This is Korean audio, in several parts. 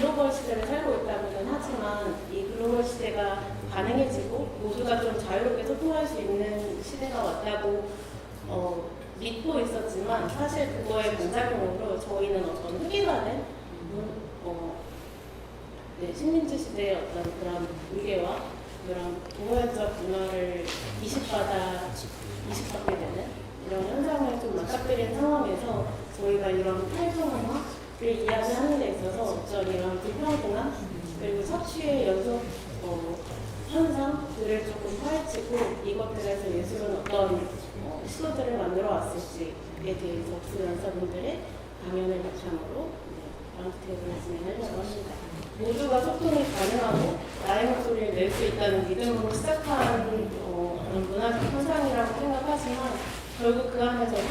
글로벌 시대를 살고 있다고는 하지만 이 글로벌 시대가 가능해지고 모두가 좀 자유롭게 소통할 수 있는 시대가 왔다고 믿고 있었지만 사실 그거의 반작용으로 저희는 어떤 흑인화된 식민지 시대의 어떤 그런 무게와 그런 동호회적 문화를 이식받게 되는 이런 현상을 좀 맞닥뜨린 상황에서 저희가 이런 탈중문화를 이야기하는 데 있어서 어떤 이런 불평등함 그리고 착취의 연속 현상들을 조금 파헤치고 이것들에서 예술은 어떤 시도들을 만들어 왔을지에 대해서 프리랜서분들의 강연을 바탕으로 라운드테이블을 진행하려고 합니다. 모두가 소통이 가능하고 나의 목소리를 낼 수 있다는 믿음으로 시작한 그런 문화적 현상이라고 생각하지만 결국 그 안에서도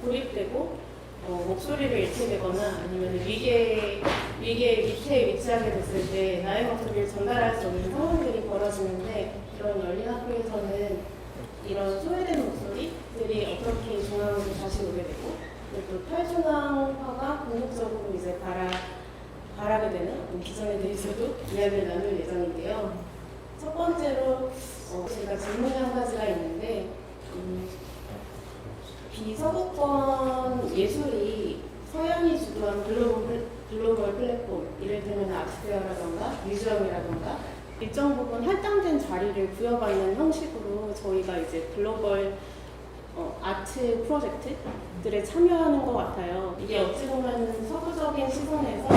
고립되고 목소리를 잃게 되거나 아니면 위계 밑에 위치하게 됐을 때 나의 목소리를 전달할 수 없는 상황들이 벌어지는데 이런 열린 학교에서는 이런 소외된 목소리들이 어떻게 중앙으로 다시 오게 되고 그리고 탈중앙화가 궁극적으로 이제 바라게 되는 기전에 대해서도 이야기를 나눌 예정인데요. 첫 번째로 제가 질문이 한 가지가 있는데 비서구권 예술이 서양이 주도한 글로벌 플랫폼, 이를테면 아트페어라던가 뮤지엄이라던가 일정 부분 할당된 자리를 부여받는 형식으로 저희가 이제 글로벌 아트 프로젝트들에 참여하는 것 같아요. 이게 어찌 보면 서구적인 시선에서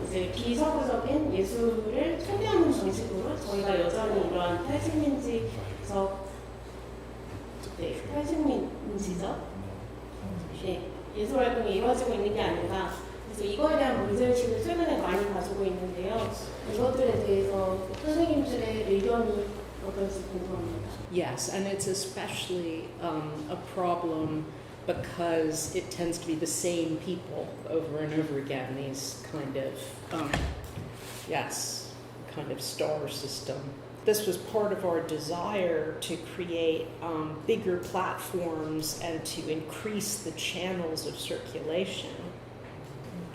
이제 비서구적인 예술을 소개하는 방식으로 저희가 여전히 이러한 탈식민지적 예술 활동이 이루어지고 있는 게 아닌가. 그래서 이거에 대한 문제의식을 최근에 많이 가지고 있는데요. 이것들에 대해서 선생님들의 의견이 어떨지 궁금합니다. Yes, and it's especially a problem because it tends to be the same people over and over again, these kind of star system. This was part of our desire to create bigger platforms and to increase the channels of circulation.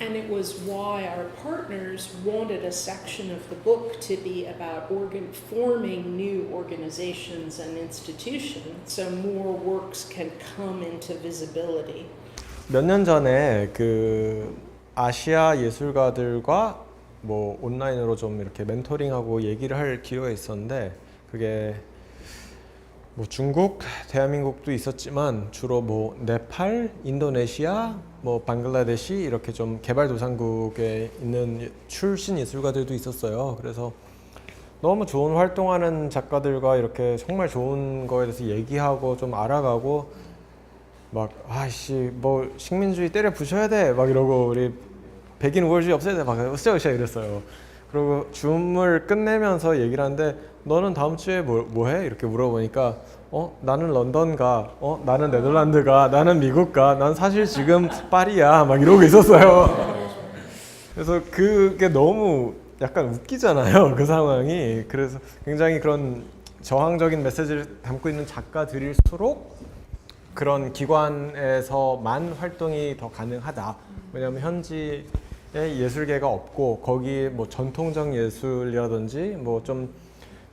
And it was why our partners wanted a section of the book to be about forming new organizations and institutions so more works can come into visibility. 몇 년 전에 그 아시아 예술가들과 뭐 온라인으로 좀 이렇게 멘토링하고 얘기를 할 기회가 있었는데 그게 뭐 중국, 대한민국도 있었지만 주로 뭐 네팔, 인도네시아, 뭐 방글라데시 이렇게 좀 개발도상국에 있는 출신 예술가들도 있었어요. 그래서 너무 좋은 활동하는 작가들과 이렇게 정말 좋은 거에 대해서 얘기하고 좀 알아가고 막 아이씨 뭐 식민주의 때려 부셔야 돼 막 이러고 우리 백인 우월주의 없애야 돼 막 으쌰으쌰 이랬어요. 그리고 줌을 끝내면서 얘기를 하는데 너는 다음 주에 뭐 해? 이렇게 물어보니까 나는 런던 가, 나는 네덜란드 가, 나는 미국 가, 난 사실 지금 파리야 막 이러고 있었어요. 그래서 그게 너무 약간 웃기잖아요, 그 상황이. 그래서 굉장히 그런 저항적인 메시지를 담고 있는 작가들일수록 그런 기관에서만 활동이 더 가능하다. 왜냐하면 현지에 예술계가 없고 거기 뭐 전통적 예술이라든지 뭐 좀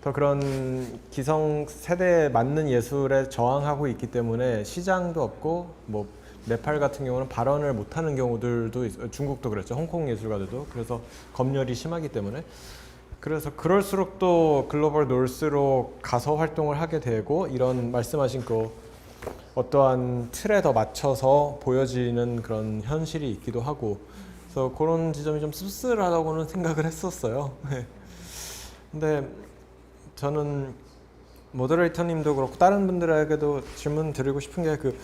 더 그런 기성 세대에 맞는 예술에 저항하고 있기 때문에 시장도 없고 뭐 네팔 같은 경우는 발언을 못하는 경우들도 있어요. 중국도 그랬죠. 홍콩 예술가들도. 그래서 검열이 심하기 때문에 그래서 그럴수록 또 글로벌 노스로 가서 활동을 하게 되고 이런 말씀하신 그 어떠한 틀에 더 맞춰서 보여지는 그런 현실이 있기도 하고 그래서 그런 지점이 좀 씁쓸하다고는 생각을 했었어요. 근데 저는 모더레이터님도 그렇고 다른 분들에게도 질문 드리고 싶은 게 그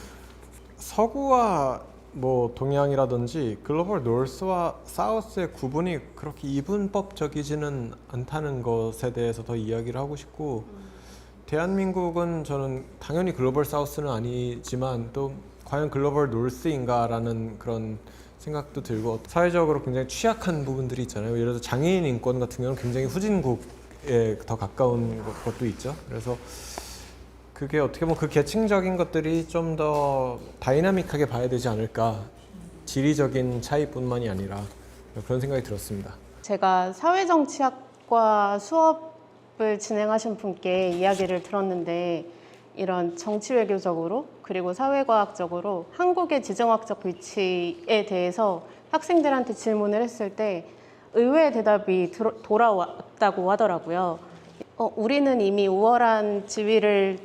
서구와 뭐 동양이라든지 글로벌 노스와 사우스의 구분이 그렇게 이분법적이지는 않다는 것에 대해서 더 이야기를 하고 싶고 대한민국은 저는 당연히 글로벌 사우스는 아니지만 또 과연 글로벌 노스인가라는 그런 생각도 들고 사회적으로 굉장히 취약한 부분들이 있잖아요. 예를 들어서 장애인 인권 같은 경우는 굉장히 후진국에 더 가까운 것도 있죠. 그래서 그게 어떻게 보면 그 계층적인 것들이 좀 더 다이나믹하게 봐야 되지 않을까. 지리적인 차이뿐만이 아니라 그런 생각이 들었습니다. 제가 사회정치학과 수업을 진행하신 분께 이야기를 들었는데 이런 정치외교적으로 그리고 사회과학적으로 한국의 지정학적 위치에 대해서 학생들한테 질문을 했을 때 의외의 대답이 돌아왔다고 하더라고요. 우리는 이미 우월한 지위를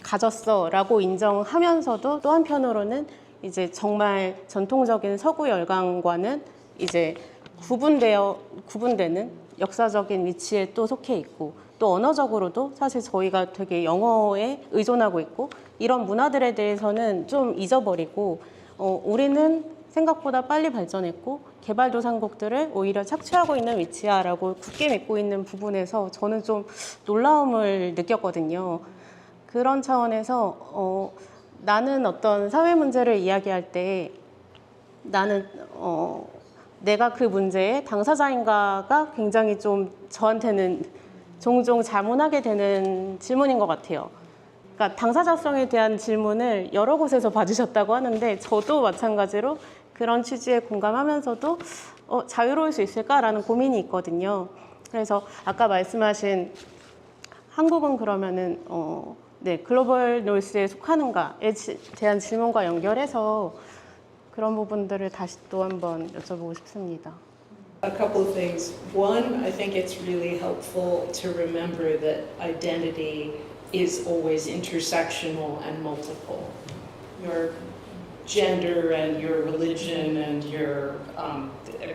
가졌어 라고 인정하면서도 또 한편으로는 이제 정말 전통적인 서구 열강과는 이제 구분되는 역사적인 위치에 또 속해 있고 또 언어적으로도 사실 저희가 되게 영어에 의존하고 있고 이런 문화들에 대해서는 좀 잊어버리고 우리는 생각보다 빨리 발전했고 개발도상국들을 오히려 착취하고 있는 위치야라고 굳게 믿고 있는 부분에서 저는 좀 놀라움을 느꼈거든요. 그런 차원에서 나는 어떤 사회 문제를 이야기할 때 나는 내가 그 문제의 당사자인가가 굉장히 좀 저한테는 종종 자문하게 되는 질문인 것 같아요. 그러니까 당사자성에 대한 질문을 여러 곳에서 받으셨다고 하는데 저도 마찬가지로 그런 취지에 공감하면서도 자유로울 수 있을까라는 고민이 있거든요. 그래서 아까 말씀하신 한국은 그러면은 네, 글로벌 노스에 속하는가에 대한 질문과 연결해서 그런 부분들을 다시 또 한번 여쭤보고 싶습니다. A couple of things. One, I think it's really helpful to remember that identity is always intersectional and multiple. Your gender and your religion and your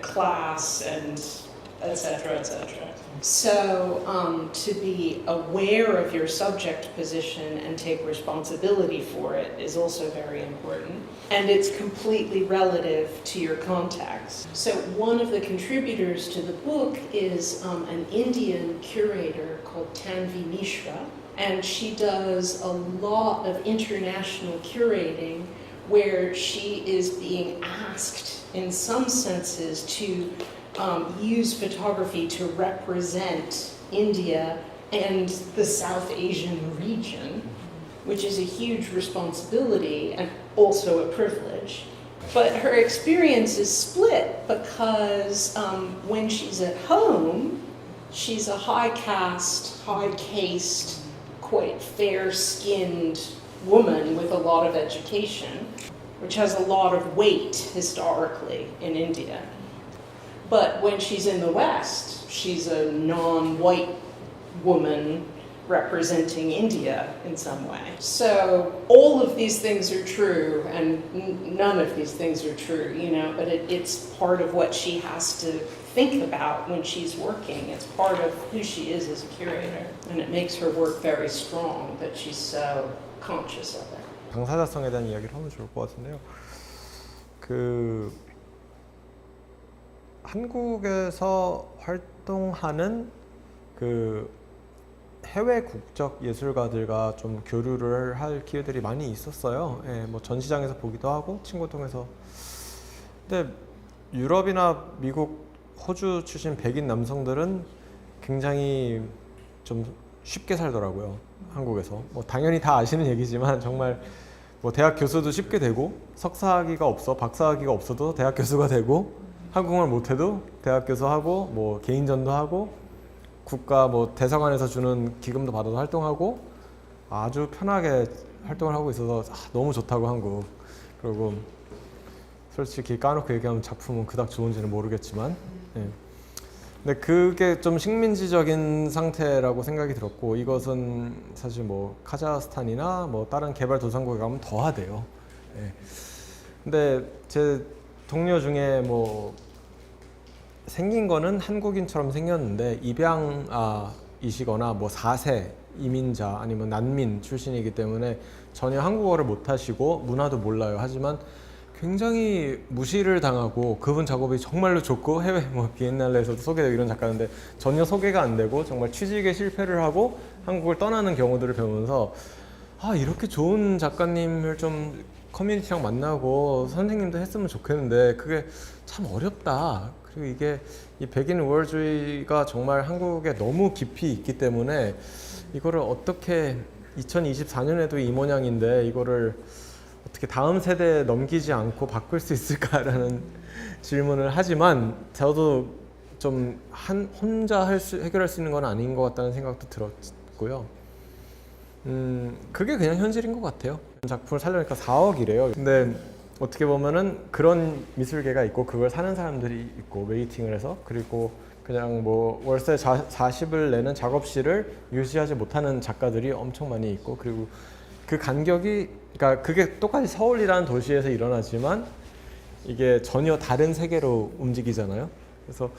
class and etc., etc. So to be aware of your subject position and take responsibility for it is also very important. And it's completely relative to your context. So one of the contributors to the book is an Indian curator called Tanvi Mishra. And she does a lot of international curating where she is being asked, in some senses, to use photography to represent India and the South Asian region, which is a huge responsibility and also a privilege. But her experience is split because when she's at home, she's a high caste, high caste, quite fair-skinned woman with a lot of education, which has a lot of weight historically in India. But when she's in the West, she's a non-white woman representing India in some way. So all of these things are true, and none of these things are true, you know, but it's part of what she has to think about when she's working. It's part of who she is as a curator, and it makes her work very strong that she's so conscious of it. 당사자성에 대한 이야기를 하면 좋을 것 같은데요. 한국에서 활동하는 해외 국적 예술가들과 좀 교류를 할 기회들이 많이 있었어요. 예, 뭐 전시장에서 보기도 하고 친구 통해서. 근데 유럽이나 미국, 호주 출신 백인 남성들은 굉장히 좀 쉽게 살더라고요. 한국에서. 뭐 당연히 다 아시는 얘기지만 정말 뭐 대학 교수도 쉽게 되고 석사학위가 없어 박사학위가 없어도 대학 교수가 되고 한국말 못해도 대학 교수하고 뭐 개인전도 하고 국가 뭐 대사관에서 주는 기금도 받아서 활동하고 아주 편하게 활동을 하고 있어서 너무 좋다고 한국. 그리고 솔직히 까놓고 얘기하면 작품은 그닥 좋은지는 모르겠지만 예. 근데 그게 좀 식민지적인 상태라고 생각이 들었고 이것은 사실 뭐 카자흐스탄이나 뭐 다른 개발도상국에 가면 더 하대요. 예. 근데 제 동료 중에 뭐 생긴 거는 한국인처럼 생겼는데 입양이시거나 뭐 4세 이민자 아니면 난민 출신이기 때문에 전혀 한국어를 못 하시고 문화도 몰라요. 하지만 굉장히 무시를 당하고 그분 작업이 정말로 좋고 해외 뭐 비엔날레에서도 소개되고 이런 작가인데 전혀 소개가 안 되고 정말 취직에 실패를 하고 한국을 떠나는 경우들을 배우면서 이렇게 좋은 작가님을 좀 커뮤니티랑 만나고 선생님도 했으면 좋겠는데 그게 참 어렵다. 그리고 이게 이 백인 우월주의가 정말 한국에 너무 깊이 있기 때문에 이거를 어떻게 2024년에도 이 모양인데 이거를 어떻게 다음 세대에 넘기지 않고 바꿀 수 있을까라는 질문을 하지만 저도 좀 혼자 해결할 수 있는 건 아닌 것 같다는 생각도 들었고요. 그게 그냥 현실인 것 같아요. 작품을 살려니까 4억이래요. 근데 어떻게 보면은 그런 미술계가 있고 그걸 사는 사람들이 있고 웨이팅을 해서 그리고 그냥 뭐 월세 40을 내는 작업실을 유지하지 못하는 작가들이 엄청 많이 있고 그리고 그 간격이 그러니까 그게 똑같이 서울이라는 도시에서 일어나지만 이게 전혀 다른 세계로 움직이잖아요. 그래서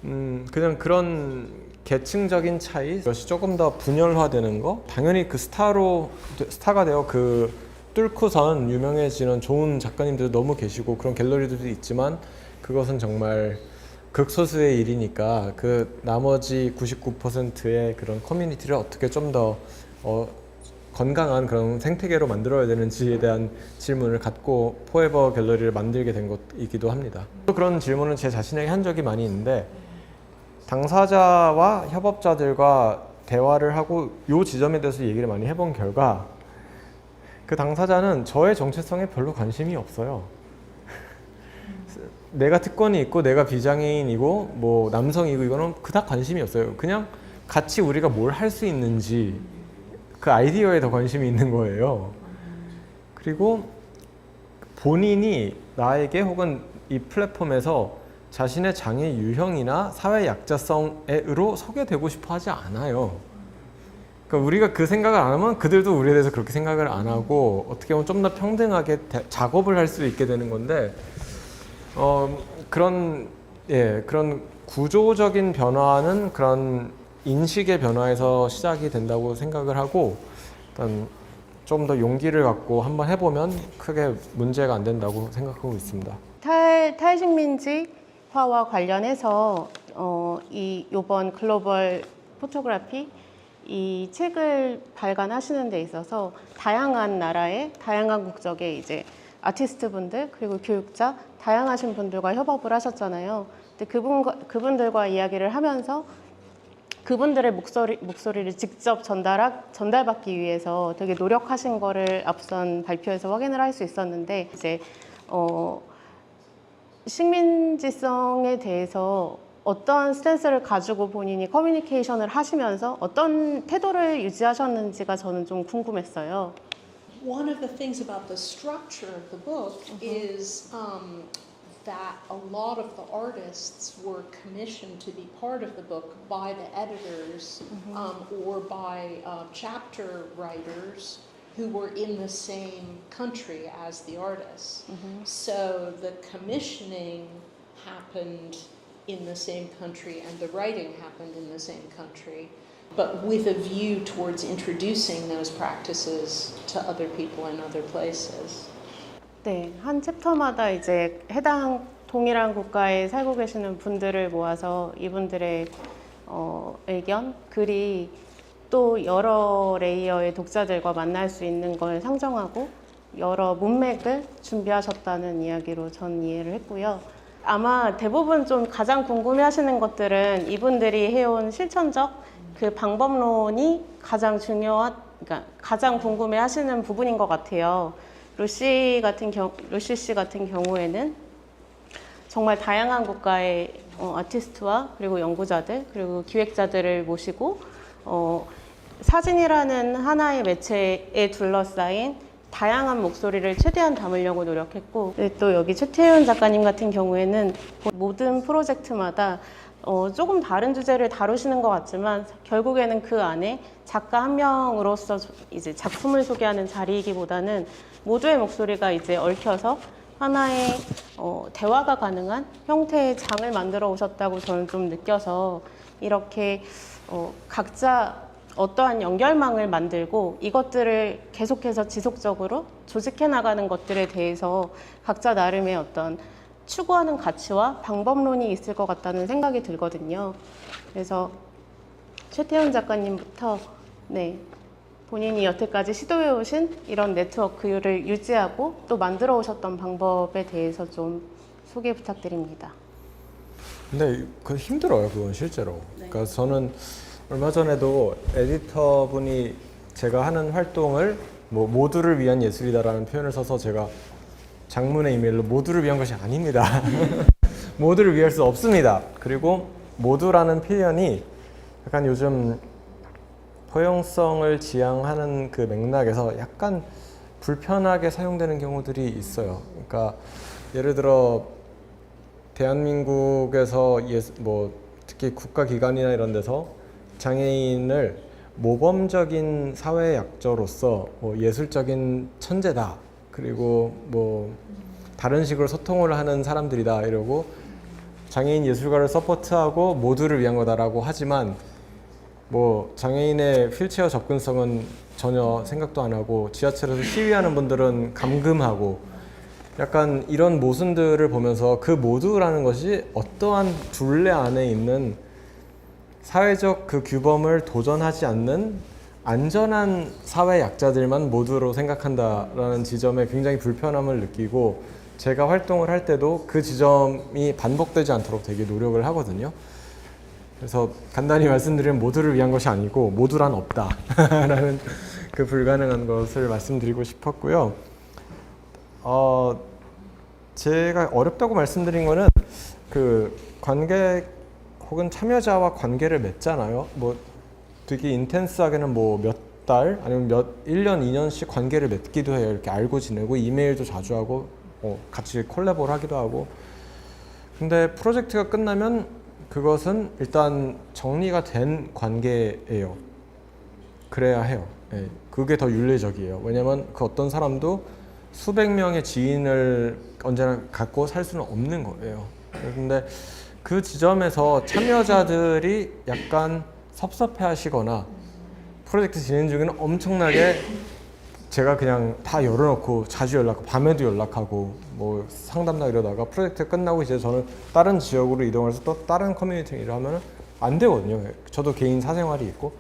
그냥 그런 계층적인 차이, 이것이 조금 더 분열화되는 거. 당연히 그 스타가 되어 그 뚫고선 유명해지는 좋은 작가님들도 너무 계시고 그런 갤러리들도 있지만 그것은 정말 극소수의 일이니까 그 나머지 99%의 그런 커뮤니티를 어떻게 좀 더 건강한 그런 생태계로 만들어야 되는지에 대한 질문을 갖고 포에버 갤러리를 만들게 된 것이기도 합니다. 그런 질문을 제 자신에게 한 적이 많이 있는데 당사자와 협업자들과 대화를 하고 이 지점에 대해서 얘기를 많이 해본 결과 그 당사자는 저의 정체성에 별로 관심이 없어요. 내가 특권이 있고 내가 비장애인이고 뭐 남성이고 이거는 그닥 관심이 없어요. 그냥 같이 우리가 뭘 할 수 있는지 그 아이디어에 더 관심이 있는 거예요. 그리고 본인이 나에게 혹은 이 플랫폼에서 자신의 장애 유형이나 사회 약자성으로 소개되고 싶어 하지 않아요. 그러니까 우리가 그 생각을 안 하면 그들도 우리에 대해서 그렇게 생각을 안 하고 어떻게 보면 좀 더 평등하게 작업을 할 수 있게 되는 건데 그런 구조적인 변화는 그런 인식의 변화에서 시작이 된다고 생각을 하고 일단 좀 더 용기를 갖고 한번 해보면 크게 문제가 안 된다고 생각하고 있습니다. 탈식민지화와 관련해서 이번 글로벌 포토그래피 이 책을 발간하시는 데 있어서 다양한 나라의 다양한 국적의 이제 아티스트 분들 그리고 교육자 다양하신 분들과 협업을 하셨잖아요. 근데 그분들과 이야기를 하면서 그분들의 목소리를 직접 전달받기 위해서 되게 노력하신 거를 앞선 발표에서 확인을 할 수 있었는데 이제 식민지성에 대해서 어떤 스탠스를 가지고 본인이 커뮤니케이션을 하시면서 어떤 태도를 유지하셨는지가 저는 좀 궁금했어요. One of the things about the structure of the book is that a lot of the artists were commissioned to be part of the book by the editors or by chapter writers who were in the same country as the artists. So the commissioning happened in the same country and the writing happened in the same country, but with a view towards introducing those practices to other people in other places. 네, 한 챕터마다 이제 해당 동일한 국가에 살고 계시는 분들을 모아서 이분들의 의견, 글이 또 여러 레이어의 독자들과 만날 수 있는 걸 상정하고 여러 문맥을 준비하셨다는 이야기로 전 이해를 했고요. 아마 대부분 좀 가장 궁금해하시는 것들은 이분들이 해온 실천적 그 방법론이 가장 그러니까 가장 궁금해하시는 부분인 것 같아요. 루시 씨 같은 경우에는 정말 다양한 국가의 아티스트와 그리고 연구자들 그리고 기획자들을 모시고 사진이라는 하나의 매체에 둘러싸인 다양한 목소리를 최대한 담으려고 노력했고 또 여기 최태윤 작가님 같은 경우에는 모든 프로젝트마다 조금 다른 주제를 다루시는 것 같지만 결국에는 그 안에 작가 한 명으로서 이제 작품을 소개하는 자리이기보다는 모두의 목소리가 이제 얽혀서 하나의 대화가 가능한 형태의 장을 만들어 오셨다고 저는 좀 느껴서 이렇게 각자 어떠한 연결망을 만들고 이것들을 계속해서 지속적으로 조직해 나가는 것들에 대해서 각자 나름의 어떤 추구하는 가치와 방법론이 있을 것 같다는 생각이 들거든요. 그래서 최태훈 작가님부터 본인이 여태까지 시도해 오신 이런 네트워크를 유지하고 또 만들어 오셨던 방법에 대해서 좀 소개 부탁드립니다. 근데 그 힘들어요, 그건 실제로. 그러니까 저는 얼마 전에도 에디터 분이 제가 하는 활동을 뭐 모두를 위한 예술이다라는 표현을 써서 제가 장문의 이메일로 모두를 위한 것이 아닙니다. 모두를 위할 수 없습니다. 그리고 모두라는 표현이 약간 요즘 포용성을 지향하는 그 맥락에서 약간 불편하게 사용되는 경우들이 있어요. 그러니까 예를 들어 대한민국에서 뭐 특히 국가기관이나 이런 데서 장애인을 모범적인 사회 약자로서 뭐 예술적인 천재다, 그리고 뭐 다른 식으로 소통을 하는 사람들이다 이러고 장애인 예술가를 서포트하고 모두를 위한 거다라고 하지만 뭐 장애인의 휠체어 접근성은 전혀 생각도 안 하고 지하철에서 시위하는 분들은 감금하고 약간 이런 모순들을 보면서 그 모두라는 것이 어떠한 둘레 안에 있는 사회적 그 규범을 도전하지 않는 안전한 사회 약자들만 모두로 생각한다라는 지점에 굉장히 불편함을 느끼고 제가 활동을 할 때도 그 지점이 반복되지 않도록 되게 노력을 하거든요. 그래서 간단히 말씀드리면 모두를 위한 것이 아니고 모두란 없다 라는 그 불가능한 것을 말씀드리고 싶었고요. 제가 어렵다고 말씀드린 거는 그 관객 혹은 참여자와 관계를 맺잖아요. 뭐 되게 인텐스하게는 뭐 몇 달 아니면 1년, 2년씩 관계를 맺기도 해요. 이렇게 알고 지내고 이메일도 자주 하고 같이 콜라보를 하기도 하고. 근데 프로젝트가 끝나면 그것은 일단 정리가 된 관계예요. 그래야 해요. 네, 그게 더 윤리적이에요. 왜냐면 그 어떤 사람도 수백 명의 지인을 언제나 갖고 살 수는 없는 거예요. 근데 그 지점에서 참여자들이 약간 섭섭해 하시거나 프로젝트 진행 중에는 엄청나게 제가 그냥 다 열어놓고 자주 연락하고 밤에도 연락하고 뭐 상담나 이러다가 프로젝트 끝나고 이제 저는 다른 지역으로 이동해서 또 다른 커뮤니티 일을 하면 안 되거든요. 저도 개인 사생활이 있고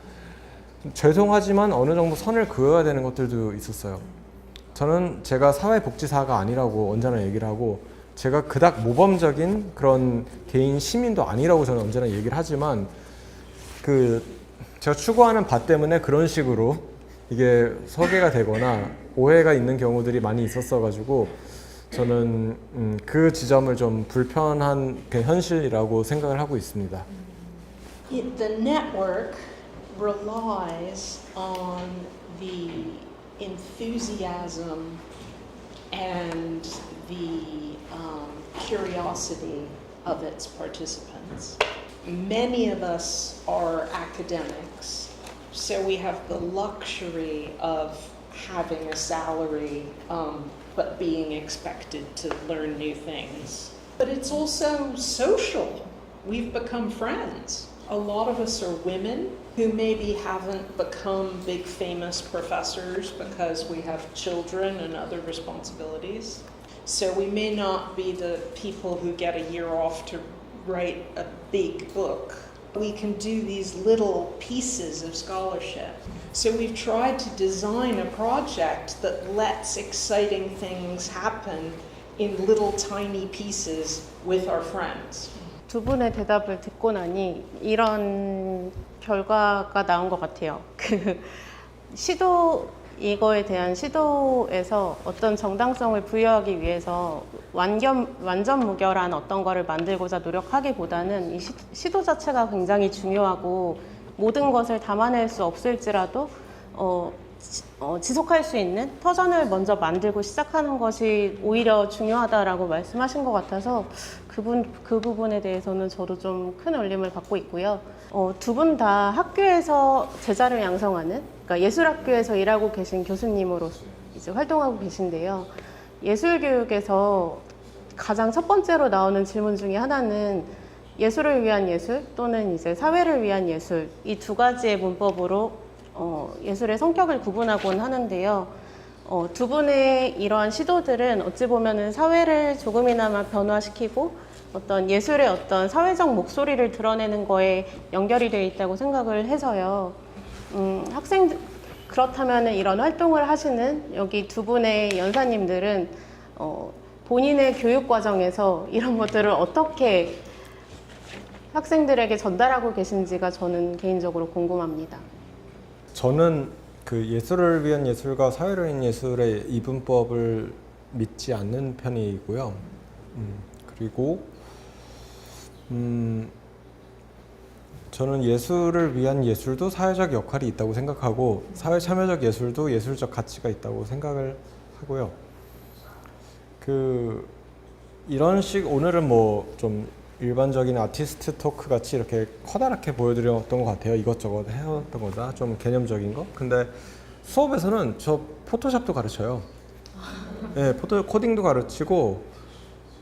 죄송하지만 어느 정도 선을 그어야 되는 것들도 있었어요. 저는 제가 사회복지사가 아니라고 언제나 얘기를 하고 제가 그닥 모범적인 그런 개인 시민도 아니라고 저는 언제나 얘기를 하지만 그 제가 추구하는 바 때문에 그런 식으로 이게 소개가 되거나 오해가 있는 경우들이 많이 있었어 가지고 저는 그 지점을 좀 불편한 그 현실이라고 생각을 하고 있습니다. The network relies on the enthusiasm and the curiosity of its participants. Many of us are academics, so we have the luxury of having a salary, but being expected to learn new things. But it's also social. We've become friends. A lot of us are women who maybe haven't become big famous professors because we have children and other responsibilities. So we may not be the people who get a year off to write a big book. We can do these little pieces of scholarship. So we've tried to design a project that lets exciting things happen in little tiny pieces with our friends. 두 분의 대답을 듣고 나니 이런 결과가 나온 것 같아요. 이거에 대한 시도에서 어떤 정당성을 부여하기 위해서 완전 무결한 어떤 거를 만들고자 노력하기보다는 이 시도 자체가 굉장히 중요하고 모든 것을 담아낼 수 없을지라도 지속할 수 있는 터전을 먼저 만들고 시작하는 것이 오히려 중요하다라고 말씀하신 것 같아서 그 부분에 대해서는 저도 좀 큰 울림을 받고 있고요. 두 분 다 학교에서 제자를 양성하는, 그러니까 예술학교에서 일하고 계신 교수님으로 이제 활동하고 계신데요. 예술교육에서 가장 첫 번째로 나오는 질문 중에 하나는 예술을 위한 예술 또는 이제 사회를 위한 예술, 이 두 가지의 문법으로 예술의 성격을 구분하곤 하는데요. 두 분의 이러한 시도들은 어찌 보면은 사회를 조금이나마 변화시키고 어떤 예술의 어떤 사회적 목소리를 드러내는 거에 연결이 되어 있다고 생각을 해서요. 그렇다면은 이런 활동을 하시는 여기 두 분의 연사님들은 본인의 교육 과정에서 이런 것들을 어떻게 학생들에게 전달하고 계신지가 저는 개인적으로 궁금합니다. 저는 그 예술을 위한 예술과 사회를 위한 예술의 이분법을 믿지 않는 편이고요. 그리고 저는 예술을 위한 예술도 사회적 역할이 있다고 생각하고 사회 참여적 예술도 예술적 가치가 있다고 생각을 하고요. 그 이런 오늘은 뭐 좀 일반적인 아티스트 토크 같이 이렇게 커다랗게 보여드렸던 것 같아요. 이것저것 해왔던 거다. 좀 개념적인 거. 근데 수업에서는 저 포토샵도 가르쳐요. 네, 코딩도 가르치고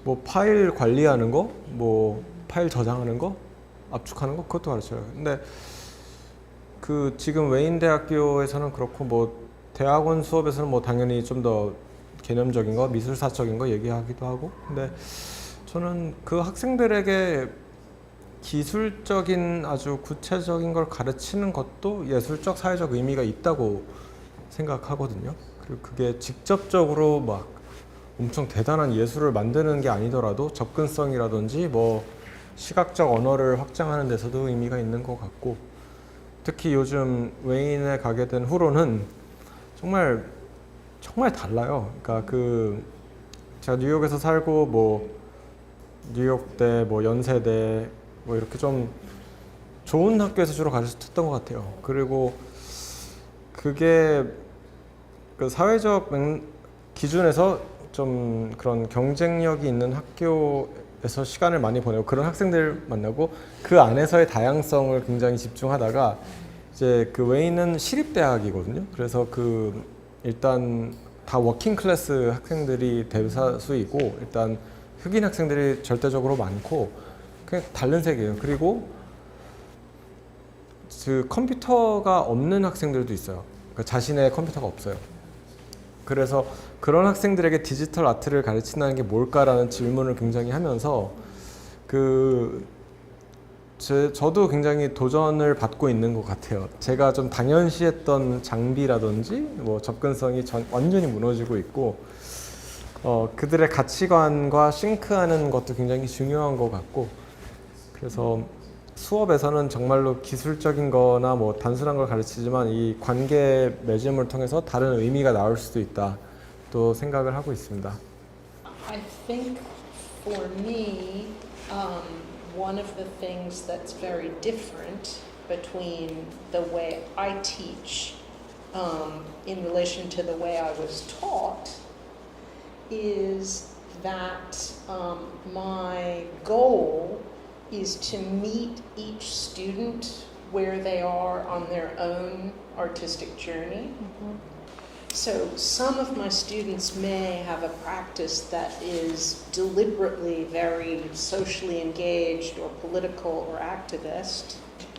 뭐 파일 관리하는 거, 뭐 파일 저장하는 거, 압축하는 거 그것도 가르쳐요. 근데 그 지금 웨인 대학교에서는 그렇고 뭐 대학원 수업에서는 뭐 당연히 좀 더 개념적인 거, 미술사적인 거 얘기하기도 하고. 근데 저는 그 학생들에게 기술적인 아주 구체적인 걸 가르치는 것도 예술적 사회적 의미가 있다고 생각하거든요. 그리고 그게 직접적으로 막 엄청 대단한 예술을 만드는 게 아니더라도 접근성이라든지 뭐 시각적 언어를 확장하는 데서도 의미가 있는 것 같고, 특히 요즘 웨인에 가게 된 후로는 정말 달라요. 그러니까 제가 뉴욕에서 살고 뭐 뉴욕대, 뭐 연세대 뭐 이렇게 좀 좋은 학교에서 주로 가르쳤던 것 같아요. 그리고 그게 그 사회적 기준에서 좀 그런 경쟁력이 있는 학교에서 시간을 많이 보내고 그런 학생들 만나고 그 안에서의 다양성을 굉장히 집중하다가 이제 그 웨인은 시립대학이거든요. 그래서 일단 다 워킹 클래스 학생들이 대다수이고 일단 흑인 학생들이 절대적으로 많고 그냥 다른 세계예요. 그리고 그 컴퓨터가 없는 학생들도 있어요. 그러니까 자신의 컴퓨터가 없어요. 그래서 그런 학생들에게 디지털 아트를 가르친다는 게 뭘까라는 질문을 굉장히 하면서 저도 굉장히 도전을 받고 있는 것 같아요. 제가 좀 당연시했던 장비라든지 뭐 접근성이 완전히 무너지고 있고 그들의 가치관과 싱크하는 것도 굉장히 중요한 것 같고, 그래서 수업에서는 정말로 기술적인 거나 뭐 단순한 걸 가르치지만 이 관계 맺음을 통해서 다른 의미가 나올 수도 있다 또 생각을 하고 있습니다. I think for me, one of the things that's very different between the way I teach in relation to the way I was taught is that my goal is to meet each student where they are on their own artistic journey. So some of my students may have a practice that is deliberately very socially engaged or political or activist,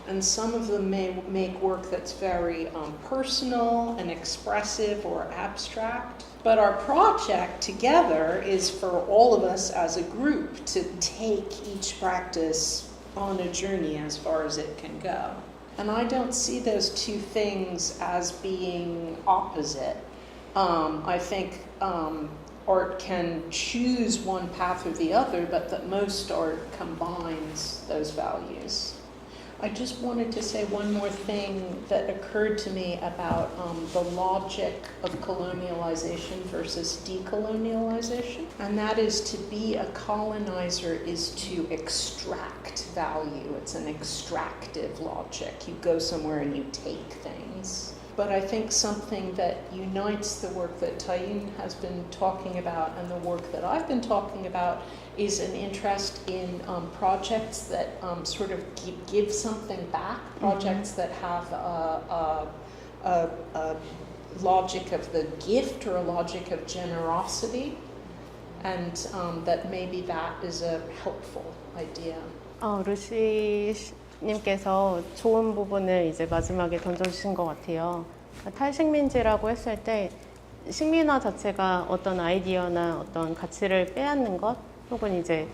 and some of them may make work that's very personal and expressive or abstract. But our project together is for all of us as a group to take each practice on a journey as far as it can go. And I don't see those two things as being opposite. I think art can choose one path or the other, but that most art combines those values. I just wanted to say one more thing that occurred to me about the logic of colonialization versus decolonialization. And that is, to be a colonizer is to extract value. It's an extractive logic. You go somewhere and you take things. But I think something that unites the work that Tayin has been talking about and the work that I've been talking about is an interest in projects that sort of give something back, projects that have a logic of the gift or a logic of generosity, and that maybe that is a helpful idea. 루시님께서 좋은 부분을 이제 마지막에 던져주신 것 같아요. 탈식민지라고 했을 때 식민화 자체가 어떤 아이디어나 어떤 가치를 빼앗는 것 혹은 이제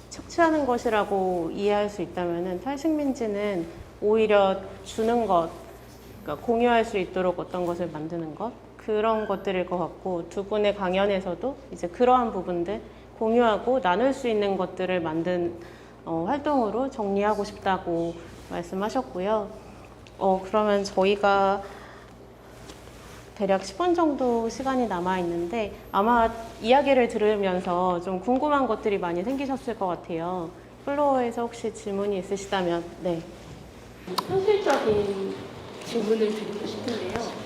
착취하는 것이라고 이해할 수 있다면은 탈식민지는 오히려 주는 것, 그러니까 공유할 수 있도록 어떤 것을 만드는 것, 그런 것들일 것 같고, 두 분의 강연에서도 이제 그러한 부분들 공유하고 나눌 수 있는 것들을 만든 활동으로 정리하고 싶다고 말씀하셨고요. 그러면 저희가 대략 10분 정도 시간이 남아 있는데 아마 이야기를 들으면서 좀 궁금한 것들이 많이 생기셨을 것 같아요. 플로어에서 혹시 질문이 있으시다면, 네. 현실적인 질문을 드리고 싶은데요.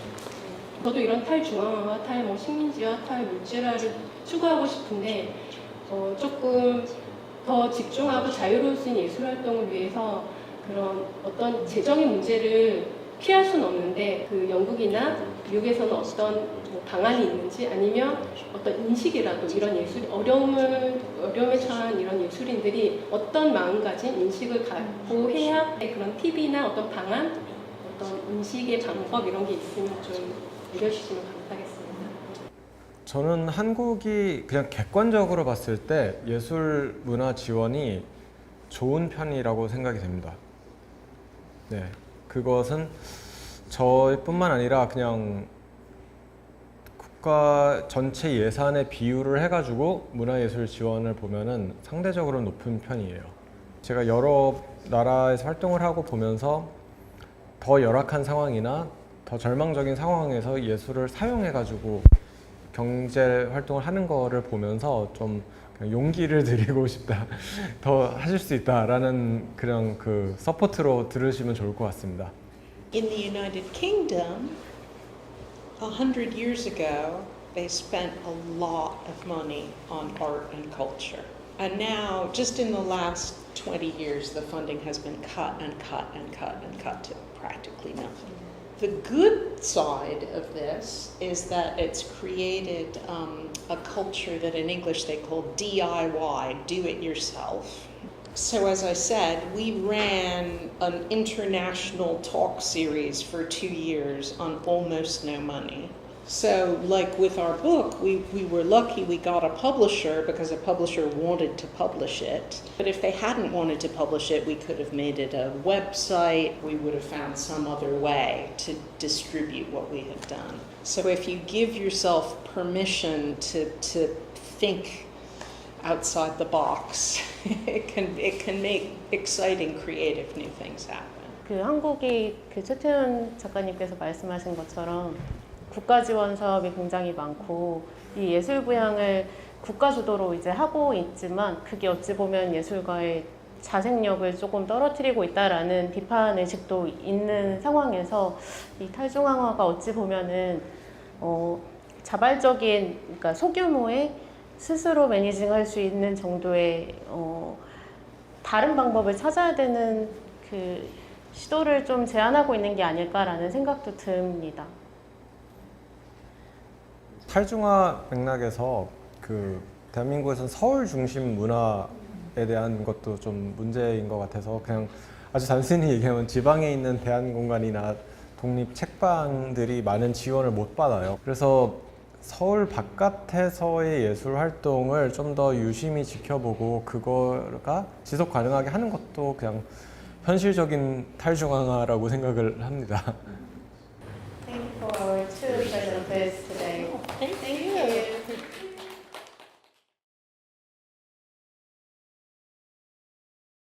저도 이런 탈중앙화와 식민지화, 탈물질화를 추구하고 싶은데 조금 더 집중하고 자유로울 수 있는 예술 활동을 위해서 그런 어떤 재정의 문제를 피할 수는 없는데 그 영국이나 미국에서는 어떤 방안이 있는지 아니면 어떤 인식이라도 이런 어려움에 처한 이런 예술인들이 어떤 마음가짐, 인식을 갖고 해야 그런 팁이나 어떤 방안, 어떤 인식의 방법 이런 게 있으면 좀 알려주시면 감사하겠습니다. 저는 한국이 그냥 객관적으로 봤을 때 예술 문화 지원이 좋은 편이라고 생각이 됩니다. 네, 그것은 저뿐만 아니라 그냥 국가 전체 예산의 비율을 해가지고 문화예술 지원을 보면은 상대적으로 높은 편이에요. 제가 여러 나라에서 활동을 하고 보면서 더 열악한 상황이나 더 절망적인 상황에서 예술을 사용해가지고 경제 활동을 하는 거를 보면서 좀 그냥 용기를 드리고 싶다, 더 하실 수 있다라는 그런 그 서포트로 들으시면 좋을 것 같습니다. In the United Kingdom, 100 years ago, they spent a lot of money on art and culture. And now, just in the last 20 years, the funding has been cut and cut and cut and cut to practically nothing. The good side of this is that it's created a culture that in English they call DIY, do it yourself. So as I said, we ran an international talk series for 2 years on almost no money. So like with our book, we were lucky we got a publisher because a publisher wanted to publish it. But if they hadn't wanted to publish it, we could have made it a website. We would have found some other way to distribute what we had done. So if you give yourself permission to think outside the box, it can make exciting creative new things happen. 그 한국이 그 최태훈 작가님께서 말씀하신 것처럼 국가 지원 사업이 굉장히 많고 이 예술 부양을 국가 주도로 이제 하고 있지만 그게 어찌 보면 예술가의 자생력을 조금 떨어뜨리고 있다라는 비판 의식도 있는 상황에서 이 탈중앙화가 어찌 보면은 자발적인 그러니까 소규모의 스스로 매니징할 수 있는 정도의 다른 방법을 찾아야 되는 그 시도를 좀 제한하고 있는 게 아닐까라는 생각도 듭니다. 탈중화 맥락에서 그 대한민국에서는 서울 중심 문화에 대한 것도 좀 문제인 것 같아서 그냥 아주 단순히 얘기하면 지방에 있는 대한공간이나 독립 책방들이 많은 지원을 못 받아요. 그래서 서울 바깥에서의 예술 활동을 좀 더 유심히 지켜보고 그거가 지속 가능하게 하는 것도 그냥 현실적인 탈중앙화라고 생각을 합니다.